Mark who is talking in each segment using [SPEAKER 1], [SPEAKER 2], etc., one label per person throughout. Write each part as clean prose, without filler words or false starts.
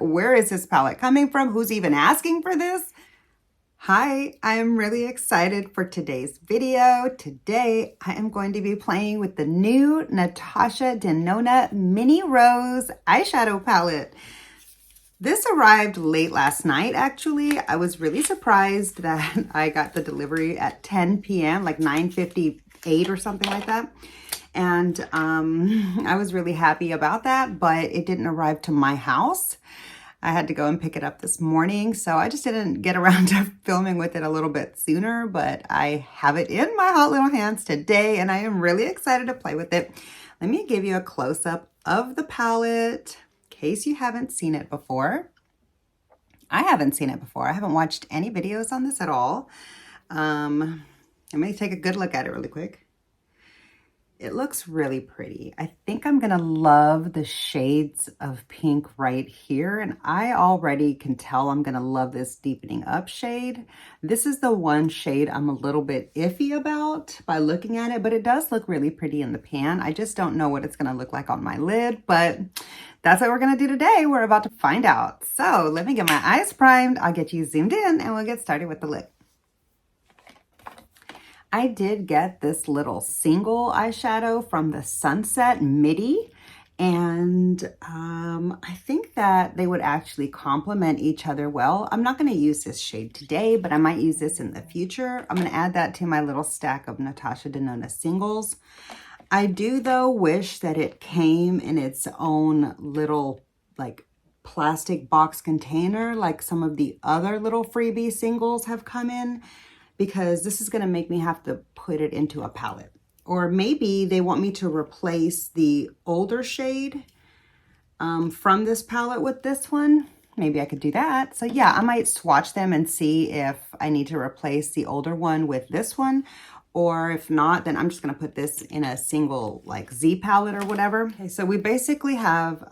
[SPEAKER 1] Where is this palette coming from? Who's even asking for this? Hi, I am really excited for today's video. Today, I am going to be playing with the new Natasha Denona Mini Rose eyeshadow palette. This arrived late last night, actually. I was really surprised that I got the delivery at 10 p.m., like 9:58 or something like that. And I was really happy about that, but it didn't arrive to my house. I had to go and pick it up this morning, so I just didn't get around to filming with it a little bit sooner, but I have it in my hot little hands today, and I am really excited to play with it. Let me give you a close-up of the palette in case you haven't seen it before. I haven't seen it before. I haven't watched any videos on this at all. Let me take a good look at it really quick. It looks really pretty. I think I'm gonna love the shades of pink right here. And I already can tell I'm gonna love this deepening up shade. This is the one shade I'm a little bit iffy about by looking at it, but it does look really pretty in the pan. I just don't know what it's gonna look like on my lid, but that's what we're gonna do today. We're about to find out. So let me get my eyes primed. I'll get you zoomed in and we'll get started with the lid. I did get this little single eyeshadow from the Sunset Midi, and I think that they would actually complement each other well. I'm not going to use this shade today, but I might use this in the future. I'm going to add that to my little stack of Natasha Denona singles. I do, though, wish that it came in its own little, like, plastic box container, like some of the other little freebie singles have come in, because this is going to make me have to put it into a palette. Or maybe they want me to replace the older shade from this palette with this one. Maybe I could do that. So yeah, I might swatch them and see if I need to replace the older one with this one. Or if not, then I'm just going to put this in a single like Z palette or whatever. Okay, so we basically have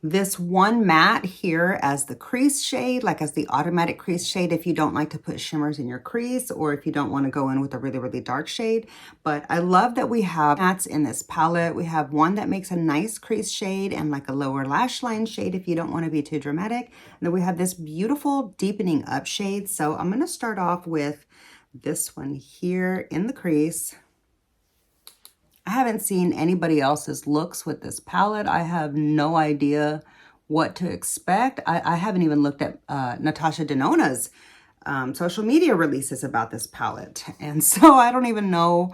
[SPEAKER 1] this one matte here as the crease shade, like as the automatic crease shade if you don't like to put shimmers in your crease, or if you don't want to go in with a really, really dark shade. But I love that we have mattes in this palette. We have one that makes a nice crease shade and like a lower lash line shade if you don't want to be too dramatic. And then we have this beautiful deepening up shade. So I'm going to start off with this one here in the crease. I haven't seen anybody else's looks with this palette. I have no idea what to expect. I haven't even looked at Natasha Denona's social media releases about this palette. And so I don't even know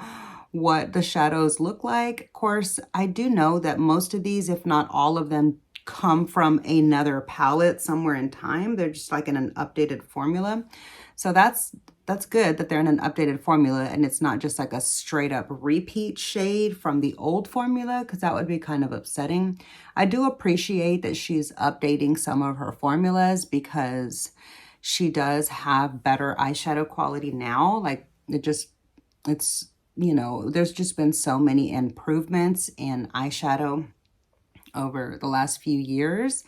[SPEAKER 1] what the shadows look like. Of course, I do know that most of these, if not all of them, come from another palette somewhere in time. They're just like in an updated formula. So that's good that they're in an updated formula and it's not just like a straight up repeat shade from the old formula, because that would be kind of upsetting. I do appreciate that she's updating some of her formulas because she does have better eyeshadow quality now. Like it's, you know, there's just been so many improvements in eyeshadow over the last few years.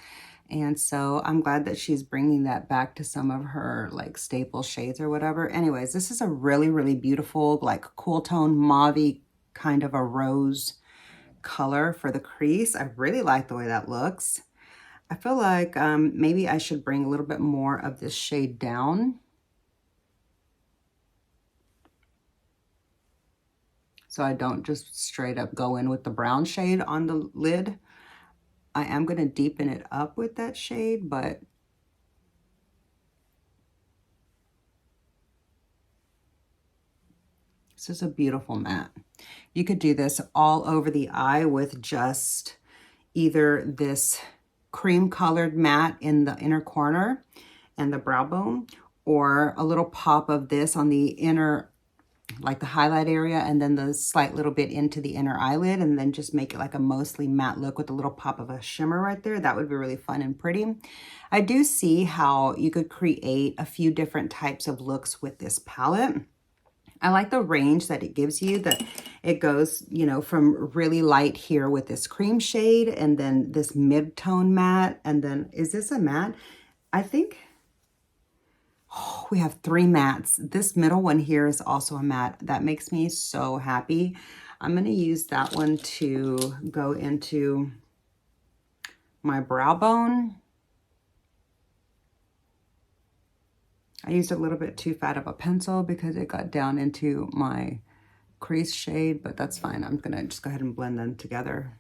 [SPEAKER 1] And so I'm glad that she's bringing that back to some of her like staple shades or whatever. Anyways, this is a really, really beautiful, like cool tone mauve-y kind of a rose color for the crease. I really like the way that looks. I feel like maybe I should bring a little bit more of this shade down. So I don't just straight up go in with the brown shade on the lid. I am going to deepen it up with that shade, but this is a beautiful matte. You could do this all over the eye with just either this cream colored matte in the inner corner and the brow bone, or a little pop of this on the inner, like the highlight area, and then the slight little bit into the inner eyelid, and then just make it like a mostly matte look with a little pop of a shimmer right there. That would be really fun and pretty. I do see how you could create a few different types of looks with this palette. I like the range that it gives you, that it goes, you know, from really light here with this cream shade, and then this mid-tone matte, and then, is this a matte? I think, oh, we have 3 mattes. This middle one here is also a matte. That makes me so happy. I'm going to use that one to go into my brow bone. I used a little bit too fat of a pencil because it got down into my crease shade, but that's fine. I'm gonna just go ahead and blend them together.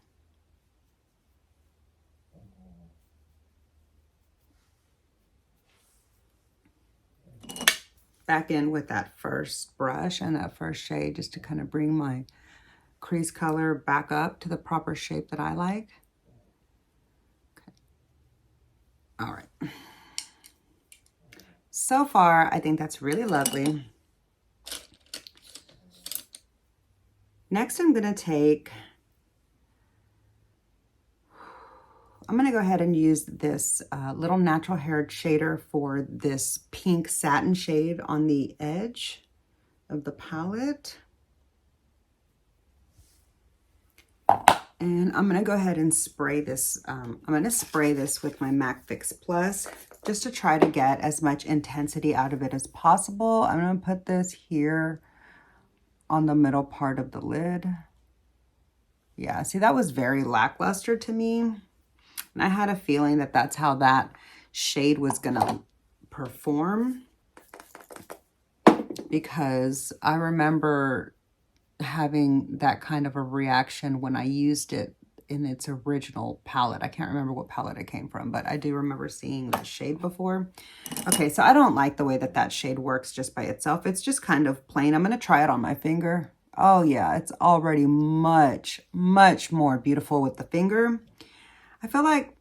[SPEAKER 1] Back in with that first brush and that first shade just to kind of bring my crease color back up to the proper shape that I like. Okay. All right. So far, I think that's really lovely. Next, I'm going to go ahead and use this little natural haired shader for this pink satin shade on the edge of the palette. And I'm going to go ahead and spray this. I'm going to spray this with my MAC Fix Plus just to try to get as much intensity out of it as possible. I'm going to put this here on the middle part of the lid. Yeah, see, that was very lackluster to me. And I had a feeling that that's how that shade was going to perform, because I remember having that kind of a reaction when I used it in its original palette. I can't remember what palette it came from, but I do remember seeing that shade before. Okay, so I don't like the way that that shade works just by itself. It's just kind of plain. I'm going to try it on my finger. Oh yeah, it's already much, much more beautiful with the finger. I feel like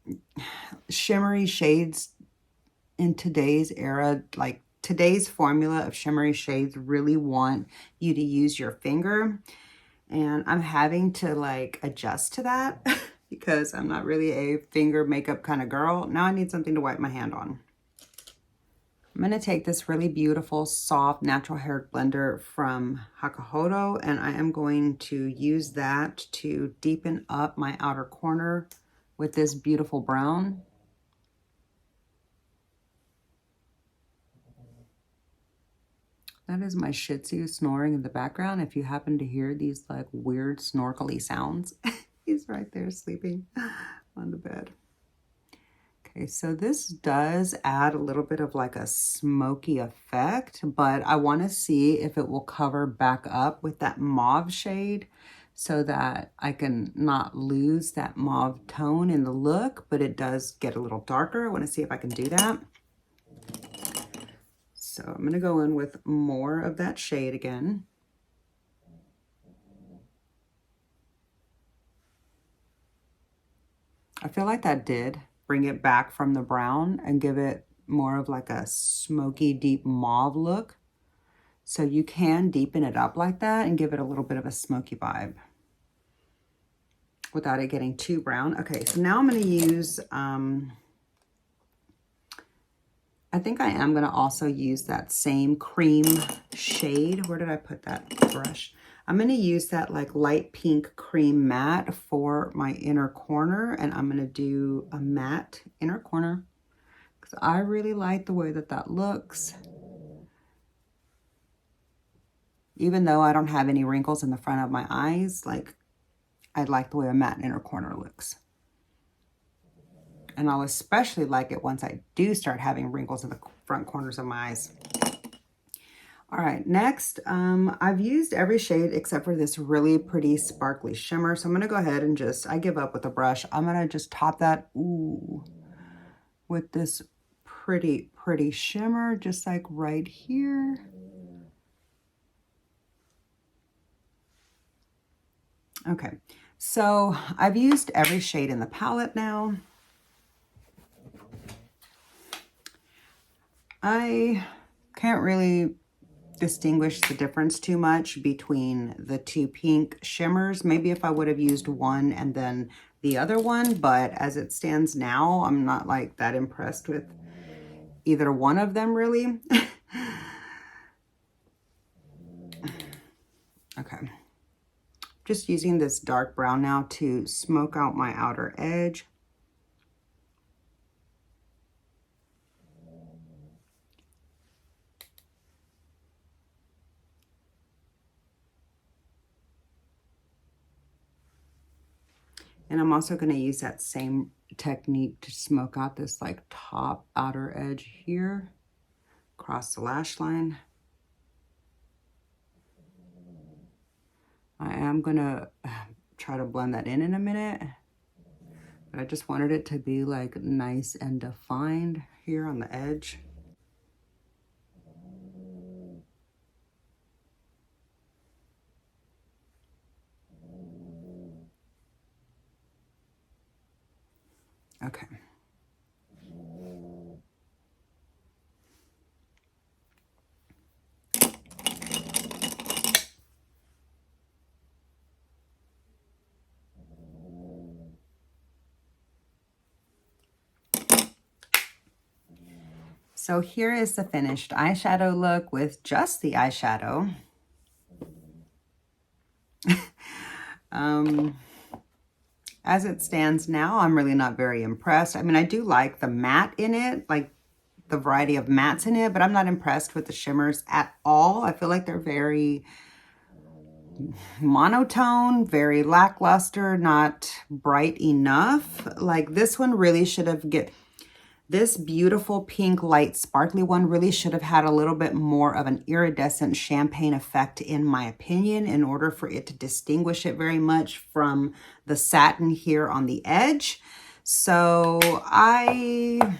[SPEAKER 1] shimmery shades in today's era, like today's formula of shimmery shades, really want you to use your finger. And I'm having to like adjust to that because I'm not really a finger makeup kind of girl. Now I need something to wipe my hand on. I'm going to take this really beautiful, soft, natural haired blender from Hakuhodo, and I am going to use that to deepen up my outer corner with this beautiful brown. That is my Shih Tzu snoring in the background. If you happen to hear these like weird snorkely sounds, he's right there sleeping on the bed. Okay, so this does add a little bit of like a smoky effect, but I want to see if it will cover back up with that mauve shade so that I can not lose that mauve tone in the look, but it does get a little darker. I want to see if I can do that. So I'm going to go in with more of that shade again. I feel like that did bring it back from the brown and give it more of like a smoky, deep mauve look. So you can deepen it up like that and give it a little bit of a smoky vibe without it getting too brown. Okay, so now I'm going to use, I think I am going to also use that same cream shade. Where did I put that brush? I'm going to use that like light pink cream matte for my inner corner, and I'm going to do a matte inner corner because I really like the way that that looks. Even though I don't have any wrinkles in the front of my eyes, like I like the way a matte inner corner looks. And I'll especially like it once I do start having wrinkles in the front corners of my eyes. All right, next, I've used every shade except for this really pretty sparkly shimmer. So I'm gonna go ahead and I give up with the brush. I'm gonna just top that, ooh, with this pretty, pretty shimmer, just like right here. Okay, so I've used every shade in the palette now. I can't really distinguish the difference too much between the two pink shimmers. Maybe if I would have used one and then the other one, but as it stands now, I'm not like that impressed with either one of them really. Okay, just using this dark brown now to smoke out my outer edge. And I'm also going to use that same technique to smoke out this like top outer edge here. across the lash line. I am gonna try to blend that in a minute, but I just wanted it to be like nice and defined here on the edge. Okay. So here is the finished eyeshadow look with just the eyeshadow. As it stands now, I'm really not very impressed. I mean, I do like the matte in it, like the variety of mattes in it, but I'm not impressed with the shimmers at all. I feel like they're very monotone, very lackluster, not bright enough. Like this one really should have this beautiful pink light sparkly one really should have had a little bit more of an iridescent champagne effect, in my opinion, in order for it to distinguish it very much from the satin here on the edge. So I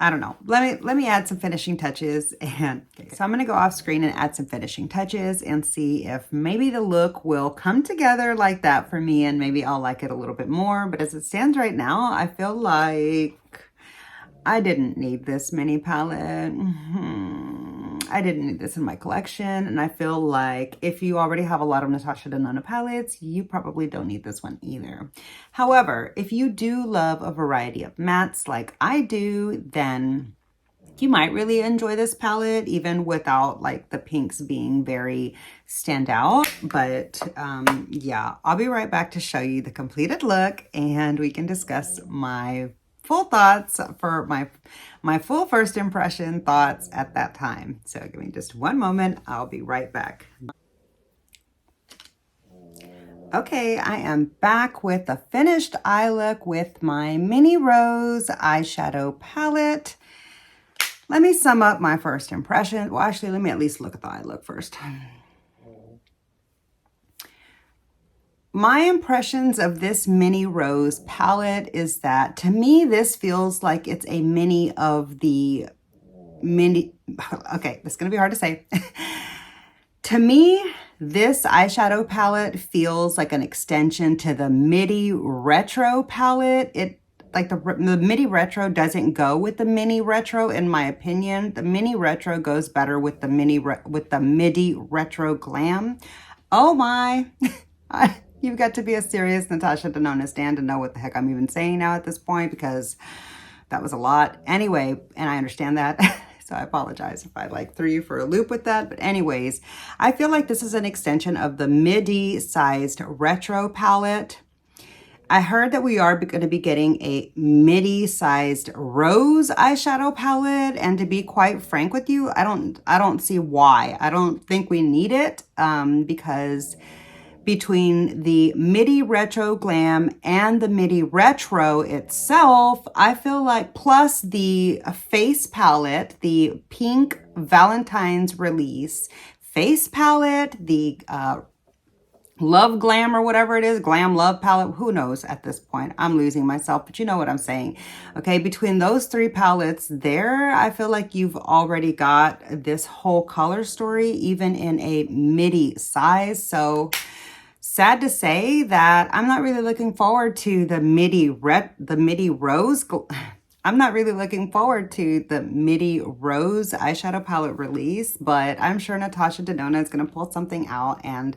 [SPEAKER 1] don't know. Let me add some finishing touches, and so I'm going to go off screen and add some finishing touches and see if maybe the look will come together like that for me, and maybe I'll like it a little bit more. But as it stands right now, I feel like I didn't need this mini palette. I didn't need this in my collection. And I feel like if you already have a lot of Natasha Denona palettes, you probably don't need this one either. However, if you do love a variety of mattes like I do, then you might really enjoy this palette, even without like the pinks being very standout. But yeah, I'll be right back to show you the completed look, and we can discuss my full thoughts for my full first impression thoughts at that time. So give me just one moment. I'll be right back. Okay, I am back with the finished eye look with my Mini Rose eyeshadow palette. Let me sum up my first impression. Well, actually, let me at least look at the eye look first. My impressions of this Mini Rose palette is that, to me, this feels like it's a mini of the mini. Okay, this is going to be hard to say. To me, this eyeshadow palette feels like an extension to the Midi Retro palette. Like the Midi Retro doesn't go with the Mini Retro, in my opinion. The Mini Retro goes better with the Midi Retro Glam. Oh my. You've got to be a serious Natasha Denona stan to know what the heck I'm even saying now at this point, because that was a lot. Anyway, and I understand that. So I apologize if I like threw you for a loop with that. But anyways, I feel like this is an extension of the midi-sized retro palette. I heard that we are going to be getting a midi-sized rose eyeshadow palette, and to be quite frank with you, I don't see why. I don't think we need it, because between the Midi Retro Glam and the Midi Retro itself, I feel like, plus the face palette, the pink Valentine's release face palette, the Love Glam or whatever it is, Glam Love palette, who knows at this point. I'm losing myself, but you know what I'm saying. Okay, between those three palettes there, I feel like you've already got this whole color story, even in a midi size. So sad to say that I'm not really looking forward to the Midi Rose. I'm not really looking forward to the Midi Rose eyeshadow palette release, but I'm sure Natasha Denona is going to pull something out and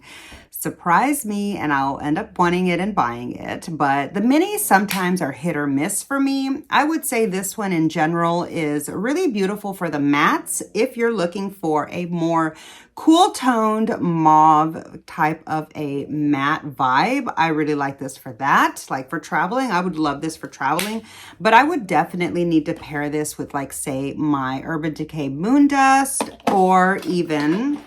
[SPEAKER 1] surprise me, and I'll end up wanting it and buying it. But the minis sometimes are hit or miss for me. I would say this one in general is really beautiful for the mattes. If you're looking for a more cool toned mauve type of a matte vibe, I really like this for that. Like for traveling, I would love this for traveling, but I would definitely need to pair this with, like, say, my Urban Decay Moon Dust, or even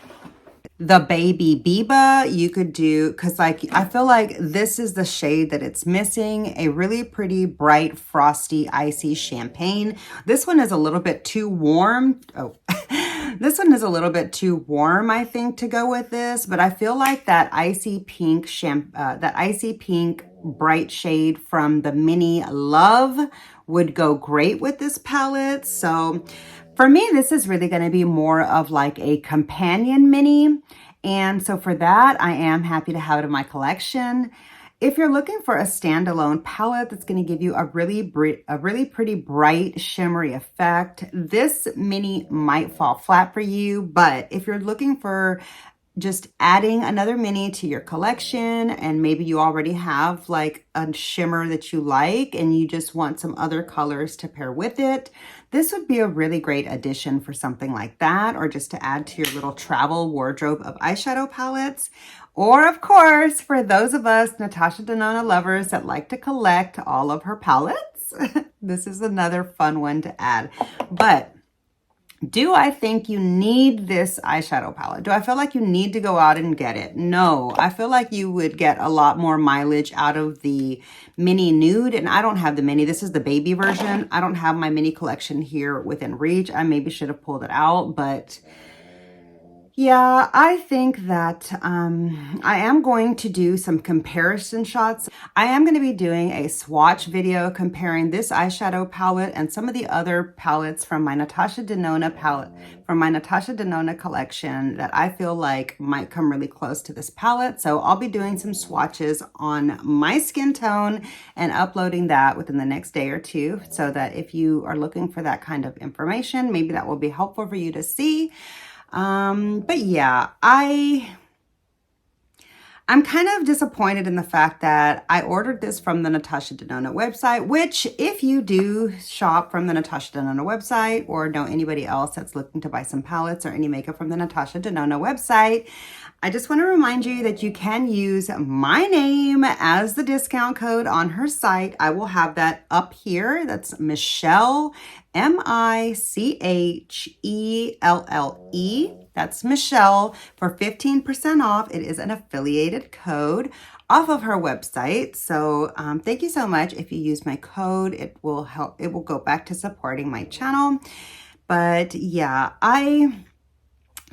[SPEAKER 1] the Baby Biba. You could do, because like I feel like this is the shade that it's missing, a really pretty bright frosty icy champagne. This one is a little bit too warm. Oh, this one is a little bit too warm, I think, to go with this, but I feel like that icy pink bright shade from the mini Love would go great with this palette. So for me, this is really going to be more of like a companion mini. And so for that, I am happy to have it in my collection. If you're looking for a standalone palette that's going to give you a really pretty bright shimmery effect, this mini might fall flat for you. But if you're looking for just adding another mini to your collection, and maybe you already have like a shimmer that you like and you just want some other colors to pair with it, this would be a really great addition for something like that, or just to add to your little travel wardrobe of eyeshadow palettes. Or of course, for those of us Natasha Denona lovers that like to collect all of her palettes, this is another fun one to add. But do I think you need this eyeshadow palette? Do I feel like you need to go out and get it? No, I feel like you would get a lot more mileage out of the mini nude, and I don't have the mini. This is the baby version. I don't have my mini collection here within reach. I maybe should have pulled it out, but yeah, I think that I am going to do some comparison shots. I am going to be doing a swatch video comparing this eyeshadow palette and some of the other palettes from my Natasha Denona collection that I feel like might come really close to this palette. So I'll be doing some swatches on my skin tone and uploading that within the next day or two, so that if you are looking for that kind of information, maybe that will be helpful for you to see. But yeah, I'm kind of disappointed in the fact that I ordered this from the Natasha Denona website, which if you do shop from the Natasha Denona website or know anybody else that's looking to buy some palettes or any makeup from the Natasha Denona website, I just want to remind you that you can use my name as the discount code on her site. I will have that up here. That's Michelle, Michelle. That's Michelle for 15% off. It is an affiliated code off of her website. So thank you so much. If you use my code, it will help. It will go back to supporting my channel. But yeah, I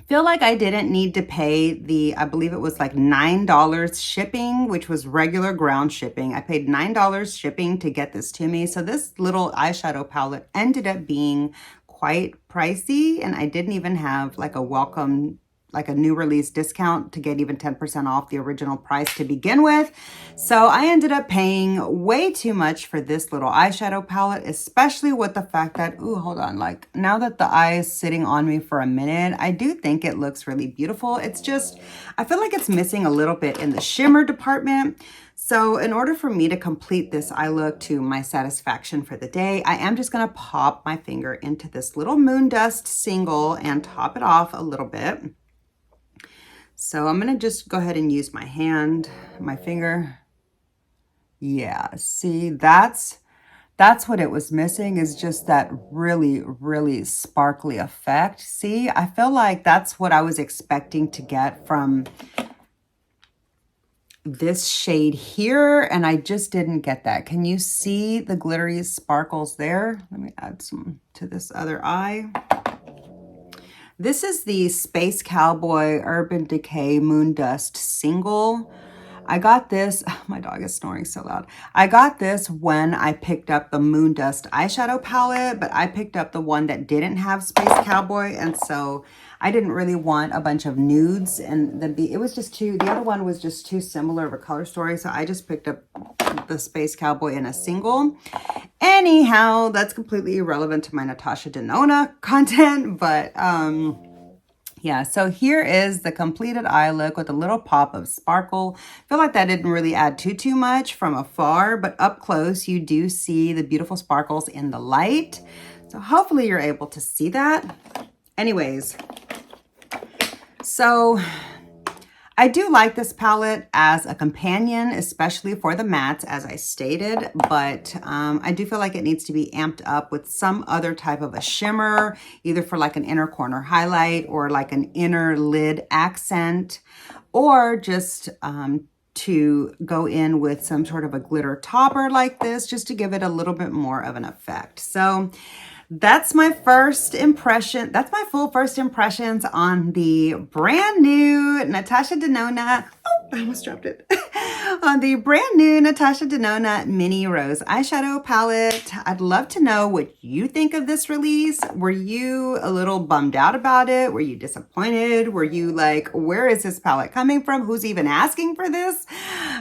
[SPEAKER 1] feel like I didn't need to pay the, I believe it was like $9 shipping, which was regular ground shipping. I paid $9 shipping to get this to me. So this little eyeshadow palette ended up being quite pricey, and I didn't even have like a welcome, like a new release discount to get even 10% off the original price to begin with. So I ended up paying way too much for this little eyeshadow palette, especially with the fact that, ooh, hold on, like now that the eye is sitting on me for a minute, I do think it looks really beautiful. It's just, I feel like it's missing a little bit in the shimmer department. So in order for me to complete this eye look to my satisfaction for the day, I am just going to pop my finger into this little Moon Dust single and top it off a little bit. So I'm going to just go ahead and use my hand, my finger. Yeah, see, that's what it was missing, is just that really, really sparkly effect. See, I feel like that's what I was expecting to get from this shade here, and I just didn't get that. Can you see the glittery sparkles there? Let me add some to this other eye. This is the Space Cowboy Urban Decay Moon Dust single. I got this, my dog is snoring so loud. I got this when I picked up the Moon Dust eyeshadow palette, but I picked up the one that didn't have Space Cowboy, and so I didn't really want a bunch of nudes, and the other one was just too similar of a color story, so I just picked up the Space Cowboy in a single. Anyhow, that's completely irrelevant to my Natasha Denona content, but yeah, so here is the completed eye look with a little pop of sparkle. I feel like that didn't really add too much from afar, but up close you do see the beautiful sparkles in the light. So hopefully you're able to see that. Anyways, so I do like this palette as a companion, especially for the mattes, as I stated, but I do feel like it needs to be amped up with some other type of a shimmer, either for like an inner corner highlight or like an inner lid accent, or just to go in with some sort of a glitter topper like this, just to give it a little bit more of an effect. So that's my first impression. That's my full first impressions on the brand new Natasha Denona. Oh, I almost dropped it. On the brand new Natasha Denona Mini Rose eyeshadow palette. I'd love to know what you think of this release. Were you a little bummed out about it? Were you disappointed? Were you like, where is this palette coming from? Who's even asking for this?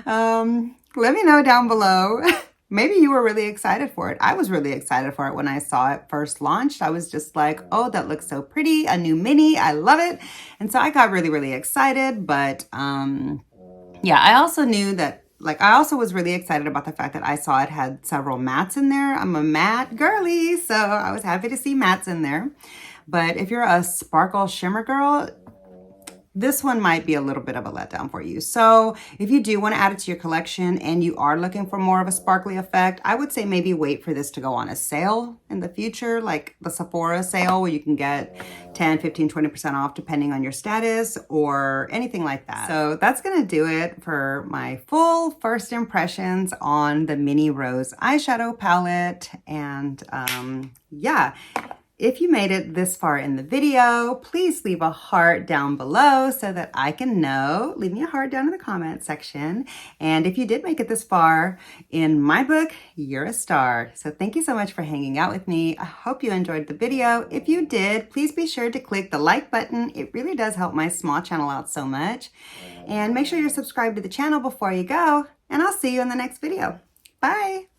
[SPEAKER 1] Let me know down below. Maybe you were really excited for it. I was really excited for it when I saw it first launched. I was just like, oh, that looks so pretty. A new mini. I love it. And so I got really, really excited. But yeah, I also knew that, like, I also was really excited about the fact that I saw it had several mattes in there. I'm a matte girly, so I was happy to see mattes in there. But if you're a sparkle shimmer girl, this one might be a little bit of a letdown for you. So if you do want to add it to your collection and you are looking for more of a sparkly effect, I would say maybe wait for this to go on a sale in the future, like the Sephora sale where you can get 10, 15, 20% off depending on your status or anything like that. So that's going to do it for my full first impressions on the Mini Rose eyeshadow palette. And yeah. If you made it this far in the video, please leave a heart down below so that I can know. Leave me a heart down in the comment section. And if you did make it this far, in my book, you're a star. So thank you so much for hanging out with me. I hope you enjoyed the video. If you did, please be sure to click the like button. It really does help my small channel out so much. And make sure you're subscribed to the channel before you go. And I'll see you in the next video. Bye.